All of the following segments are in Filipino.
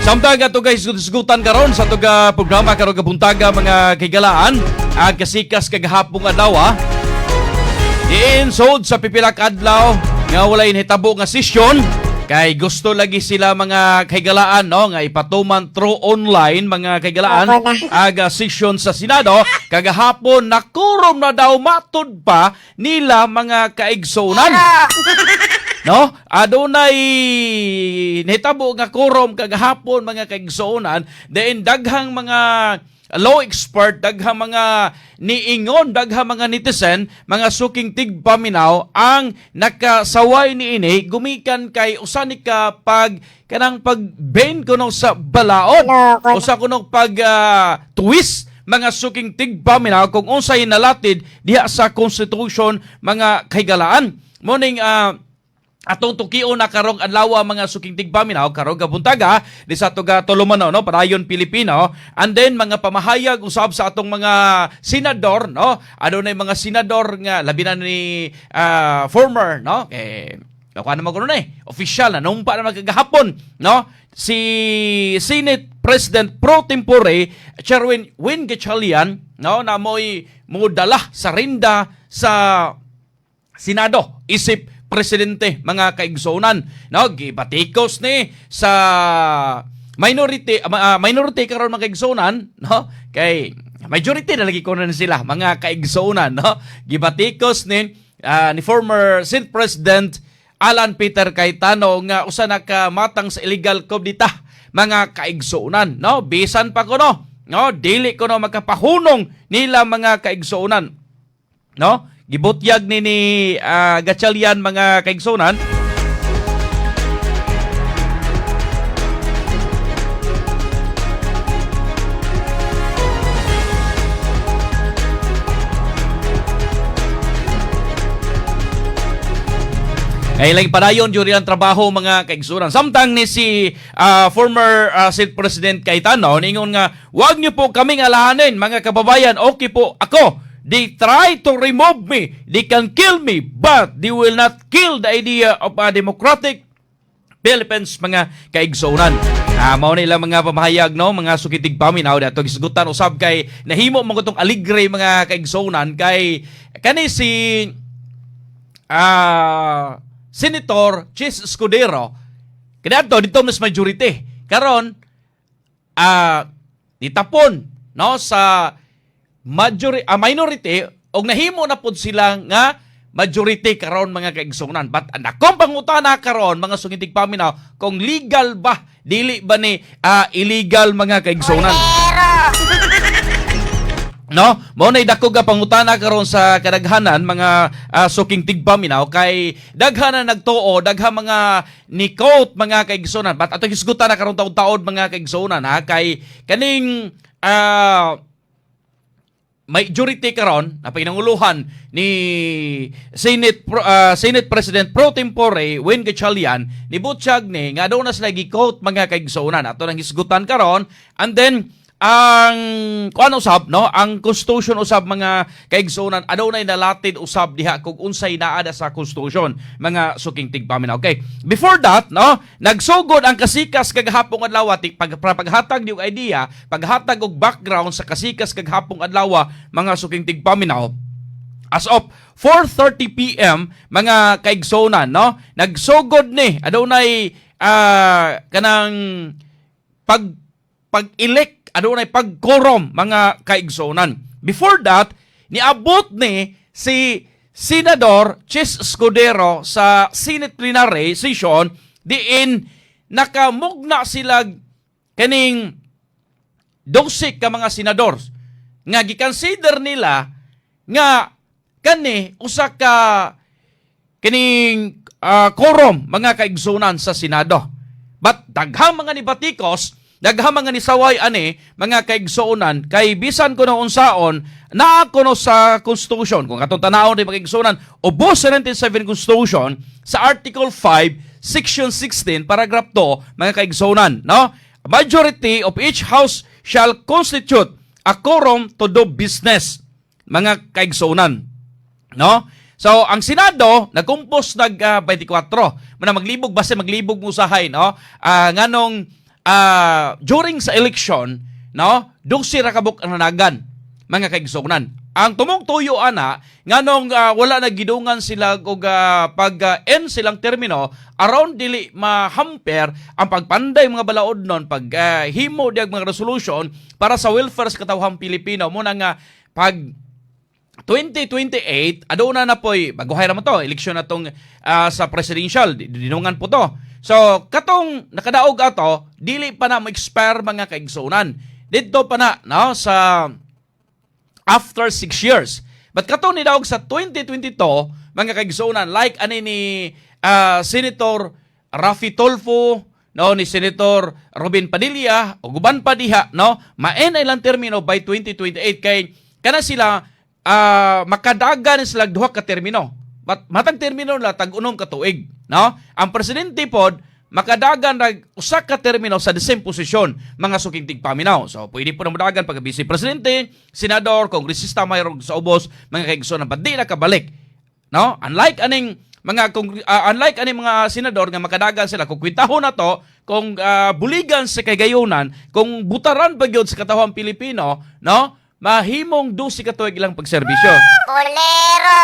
Samtang ato guys sigutan karon sa atong programa karon kabuntaga mga kaigalaan ag kasikas kagahapong adlaw. Diin sod sa pipila ka adlaw nga walay nahitabo nga sesyon kay gusto lagi sila mga kaigalaan no nga ipatuman through online mga kaigalaan aga sesyon sa Senado kagahapon nakurom na daw matud pa nila mga kaigsunan. No? Adunay nahitabo nga quorum kagahapon mga kaigsuonan, then daghang mga law expert, daghang mga niingon, daghang mga netizen, mga suking tigpaminaw ang nakasaway niini gumikan kay usa ni ka pag kanang pag-bend kuno sa balaod. Usa kuno pag twist mga suking tigpaminaw kung unsay nalatid diha sa Constitution mga kaigalaan. Morning atong tukion na karong adlaw mga suking tigpaminaw karong gabuntaga di sa tuga Tolomano no padayon Pilipino, and then mga pamahayag usab sa atong mga senador no adunay mga senador nga labi na ni former no kuan naman kuno official na numpa na magkagahapon no si Senate President pro tempore Sherwin Gatchalian no na mo'y mudala sa rinda sa Senado isip presidente mga kaigsunan no gibatikos ni sa minority karon mga kaigsunan no kay majority na lagi kuno sila mga kaigsunan no gibatikos ni former Senate President Alan Peter Cayetano nga usa na ka matang sa illegal kobdita mga kaigsunan no bisan pa kuno no dili kuno makapahunong nila mga kaigsunan no gibutyag ni Gatchalian mga kaigsunan. Ay lang padayon juri ang trabaho mga kaigsunan. Samtang ni si former Senate President Cayetano ningon nga wag niyo po kaming alahanin mga kababayan, okay po ako. They try to remove me. They can kill me, but they will not kill the idea of a democratic Philippines, mga kaigsunan. Mao nila mga pamahayag, no? Mga sukitig paminaw dato gisgutan usab kay nahimo mo gutong aligre mga kaigsunan kay kani si Senator Chis Escudero kaniadto dito mas majority. Karon ditapon no sa minority og nahimo na pud sila nga majority karon mga kaigsunan. But akong pangutana karon mga sungitig paminaw kung legal ba dili ba ni illegal mga kaigsunan. No, mo na dako ga pangutana karon sa kadaghanan mga suking tigpaminaw kay daghanan nagtuo, daghang mga ni-quote mga kaigsunan. But atong hisgutan na karon taud-taud mga kaigsunan kay kaning majority karon na pinanguluhan ni Senate President pro tempore Win Gatchalian ni butyag ni nga daw na sila gi-quote mga kaigsunan. Ato nang hisgutan karon, and then ang kuan usab no ang constitution usab mga kaigsunan adunay nalatid usab diha kung unsay naada sa constitution mga suking tigpaminaw. Okay, before that no nagsugod ang kasikas kagahapong adlaw paghatag ni og idea, paghatag og background sa kasikas kagahapong adlaw mga suking tigpaminaw. As of 4:30 PM mga kaigsunan no nagsugod ni adunay kanang pag-elect adunay pag-quorum mga kaigsunan. Before that, niabot ni si Senador Chis Escudero sa Senate plenary session diin nakamugna sila kaning 12 ka mga senador nga gikonsider nila nga kani usa ka kining quorum mga kaigsunan sa Senado. But daghang mga nibatikos, daghang mga nisaway ani mga kaigsuonan kay bisan kuno unsaon naa kuno sa Constitution kung atong tanawon di kaigsuonan ubos sa 1997 Constitution sa Article 5 Section 16 Paragraph 2 mga kaigsuonan no majority of each house shall constitute a quorum to do business mga kaigsuonan no. So ang Senado nagkumpos 24 man maglibog base maglibog usahay no nganong during sa election, no, dong sira kabuk ang nanagan, mga kaigsunan. Ang tumong tuyo ana nganong wala na gidungan sila og pag-end silang termino around dili mahamper ang pagpanday mga balaod non pag himo diag mga resolution para sa welfare sa katawhang Pilipino mo nga pag 2028 aduna na poy baguhay ra mo to eleksyon natong sa presidential dinungan po to. So katong nakadaog ato dili pa na mo-expire mga kaigsunan. Didto pa na no sa after 6 years. But katong ni daog sa 2022, mga kaigsunan, like ani ni Senator Raffy Tulfo, no, ni Senator Robin Padilla, o guban pa diha, no, ma-end ilang termino by 2028 kay kana sila makadagan sila duha ka termino. Matang termino la tag-unom ka tuig, no? Ang presidente pod makadagan rag usa ka termino sa the same posisyon mga suking tigpaminaw. So pwede po na madagan pag vice presidente, senador, kongresista mayroong sa ubos mga kaigsunan pa di na kabalik. No? Unlike aning mga senador nga makadagan sila kung kwintahon na to kung buligan sa kagayunan, kung butaran pa gyud sa katawhang Pilipino, no? Mahimong 12 ka tuig ilang pagserbisyo. Bolero!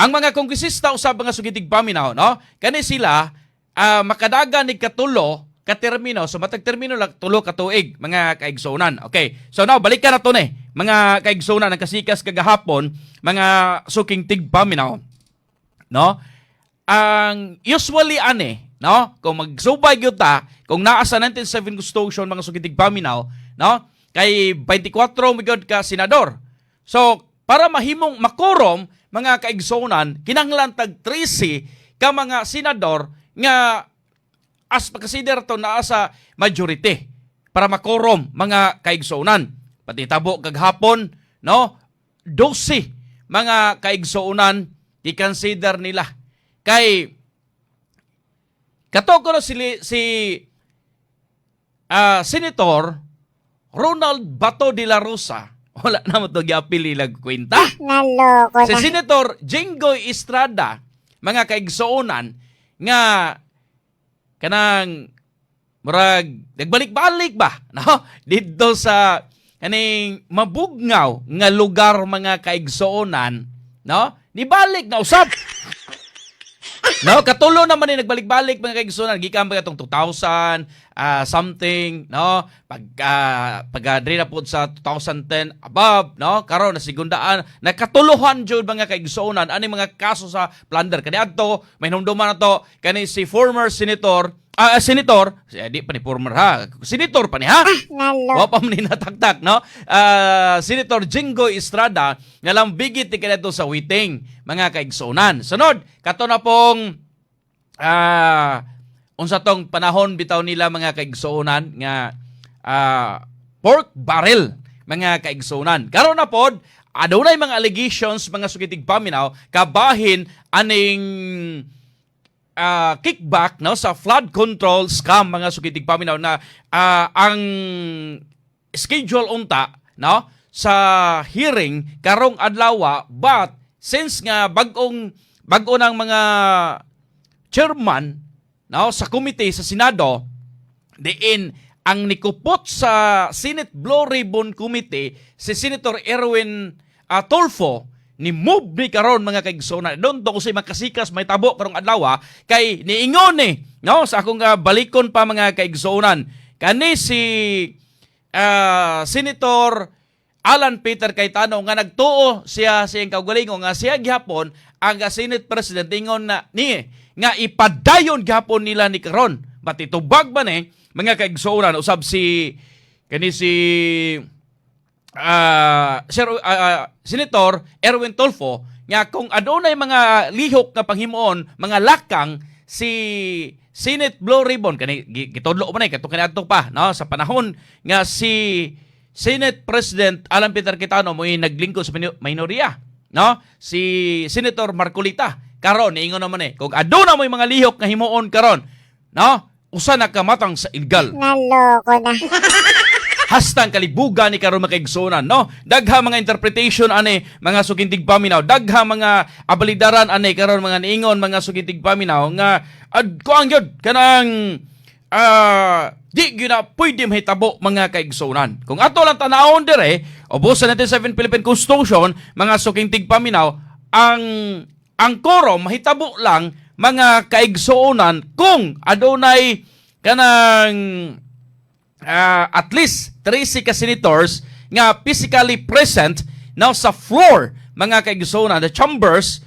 Ang mga kongresista usab mga sugitig paminaw, no? Kani sila makadagan ni katulo ka termino, so matag termino lang tulo ka tuig mga kaigsunan. Okay. So now balikan na to ni mga kaigsunan ang kasikas kagahapon mga suking tigpaminaw. No? Ang usually no? Kung magsubay gyud ta, kung naa sa 1907 Constitution mga suking tigpaminaw, no? Kay 24 migod ka senador. So para mahimong makorom mga kaigsunan kinahanglan tag 13 ka mga senador nga as pagkasider to naa sa majority para makorom mga kaigsunan. Pati tabo kaghapon, no? 12 mga kaigsunan i-consider nila. Kay kato ko si Senator Ronald Bato de la Rosa. Wala na mo ito giapili lang kwenta. Naloko na. Si Senator Jinggoy Estrada, mga kaigsunan, nga kanang murag nagbalik-balik ba, no? Dito sa kaning mabugnaw nga lugar mga kaigsunan, no? Nibalik na usab. No, katulo naman ni nagbalik-balik mga kaigsunan gikan ba katong 2000 something, no? Pag na po sa 2010 above, no? Karon na sigundaan nakatuluhan jud mga kaigsunan ani mga kaso sa plunder kaniadto may hinumduman na to kani si former senator di pa ni former ha senator pa ni ha wa pa man nataktak, no? Senator Jinggoy Estrada nga lang bigit ti kanadto sa Witing mga kaigsunan. Sunod kato na pong unsa tong panahon bitaw nila mga kaigsunan nga pork barrel mga kaigsunan. Karon na pod adunay mga allegations mga sugitig paminaw kabahin aning kickback, no, sa flood control scam mga sugitig paminaw na ang schedule unta, no, sa hearing karong adlaw but since nga bag-o ng mga chairman, no, sa committee sa Senado diin ang nikupot sa Senate Blue Ribbon Committee si Senator Erwin Tulfo ni move ni karon mga kaigsunan. Doon to kasi makasikas may tabo karong adlaw kay niingon no, sa akong balikon pa mga kaigsunan. Kani si Senator Alan Peter Cayetano nga nagtuo siya siyang kaugalingon nga siya gihapon ang Senate President ingon na nga ipadayon gihapon nila ni karon. Matitubag ba ni mga kaigsunan usab si Senator Erwin Tulfo nga kung adunay mga lihok nga panghimuon mga lakang si Senate Blue Ribbon kani gitudlo man katong kaniadto pa, no, sa panahon nga si Senate President Alan Peter Cayetano mo'y naglingkod sa minorya, no, si Senator Marcolita karon niingon naman kung aduna mo'y mga lihok nga himuon karon, no, usa na kamatang sa illegal. Naloko na. Hastang kalibugan ni karon mga kaigsunan, no? Dagha mga interpretation ani mga sugintig paminaw, dagha mga abalidaran ani karon mga niingon mga sugintig paminaw nga kuang gyud kanang di gyud na pwede mahitabo mga kaigsunan. Kung ato lang tanawon dire, ubos sa 1907 Philippine Constitution, mga suking tigpaminaw, ang quorum mahitabo lang mga kaigsunan kung adunay kanang at least 13 ka senators nga physically present now sa floor mga kaigsunan, the chambers,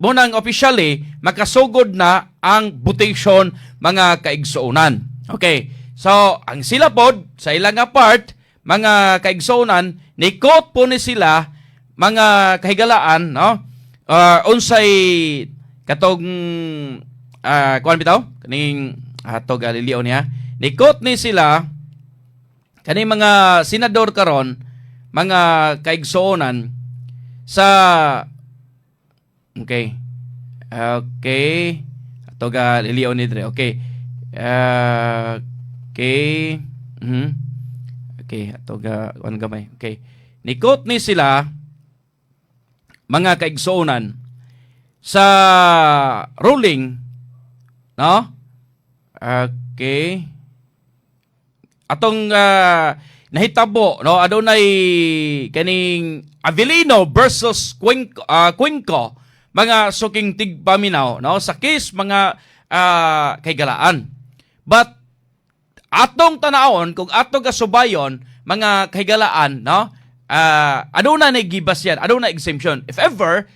munang officially makasugod na ang votation mga kaigsunan. Okay. So, ang sila pod, sa ilang part, mga kaigsunan, nikot po ni sila, mga kahigalaan, no? Unsay, katong, kuwan bitaw? Kaning, atog aliliw niya. Nikot ni sila, kaning mga senador karon, mga kaigsunan, sa, okay, atog aliliw ni Dre, okay, Okay. Okay, ato ano gamay. Okay. Nikot ni sila mga kaigsuonan sa ruling, no? Okay. Atong nahitabo, no, adunay kaning Avellino versus Cuenco, mga suking tigpaminaw, no, sa case mga kahigalaan. But atong tanawon kung atong kasubayon mga kahigalaan, no, aduna na gibas yan, aduna exemption if ever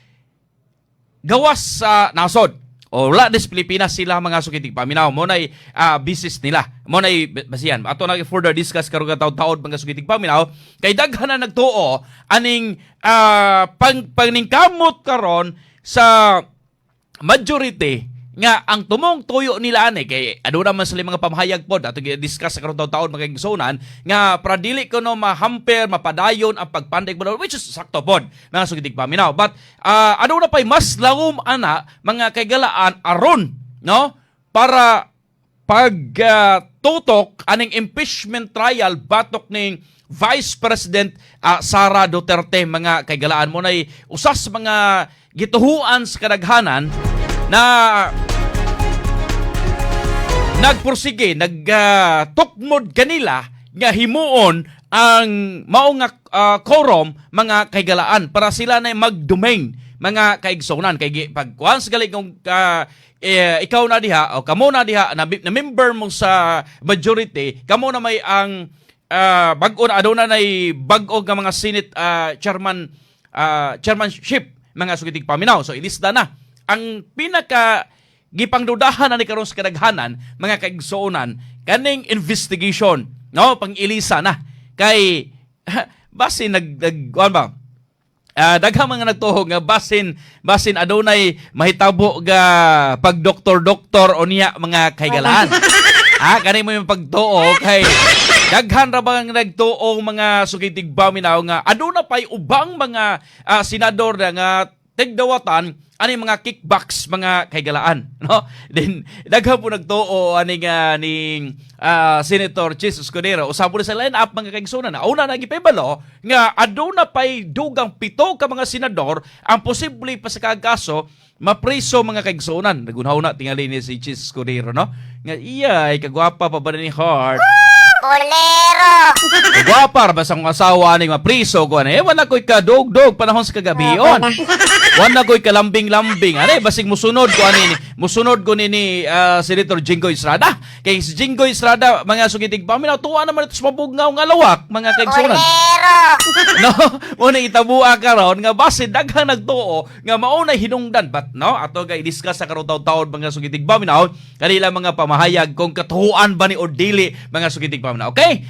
gawas sa nasod o wala des Pilipinas sila mga sukitig paminaw mo nay business nila mo nay basihan ato na further discuss karon ka taud mga sukitig paminaw kay daghan na nagtuo aning paningkamot karon sa majority nga ang tumong tuyo nila ani kay aduna man sila mga pamahayag pod ato gi-discuss sa karon taon mga igsunan nga para dili kuno mahamper mapadayon ang pagpandig mo which is sakto pod mga sugitig paminaw but aduna pay mas lawom ana mga kaygalaan aron no para tutok aning impeachment trial batok ning Vice President Sara Duterte mga kaygalaan mo nay usas mga gituhuan sa kadaghanan na nagpursige, nagtukmod kanila nga himuon ang mao nga quorum mga kaygalaan para sila na mag-domain mga kaigsunan kay pag once gali kung ikaw na diha o kamo na diha na member mo sa majority kamo na may ang bag-o na aduna nay bag-o nga mga Senate chairmanship mga sugitig paminaw so ilista na ang pinaka gipangdudahan na ni karon sa kadaghanan mga kaigsuonan kaning investigation no pang-ilisa na kay basin ba daghang mga nagtuhog nga basin adunay mahitabo ga pag doktor o niya mga kaygalaan kani mo yung pagtuo kay daghan ra bang nagtuo mga sugitig paminaw nga aduna pay ubang mga senador nga tigdawatan ani mga kickbacks mga kaygalaan no then daghan po nagtuo ani nga ning Senator Chis Escudero usab sa line up mga kaigsunan na una na gipahibalo nga aduna pay dugang 7 ka mga senador ang posible pa sa kaso mapriso mga kaigsunan nagunhaw na tingali ni si Chis Escudero no nga iyay kagwapa pa ba ni Heart Bolero! Gwapar ba sa mga asawa ni mapriso ko ani wala koy kadog-dog panahon sa kagabion. Wala koy kalambing-lambing. Ani basig musunod ko ni Senator Jingo Estrada. Kay si Jingo Estrada mga sugitig paminaw tuwa naman ito sa mabugnaw nga lawak mga kaigsunan. Bolero! No, una itabua karon nga basin daghang nagtuo nga mao na hinungdan but no ato gay discuss sa karon taon mga sugitig paminaw kanila mga pamahayag kung katuhuan ba ni o dili mga sugitig paminaw. Okay?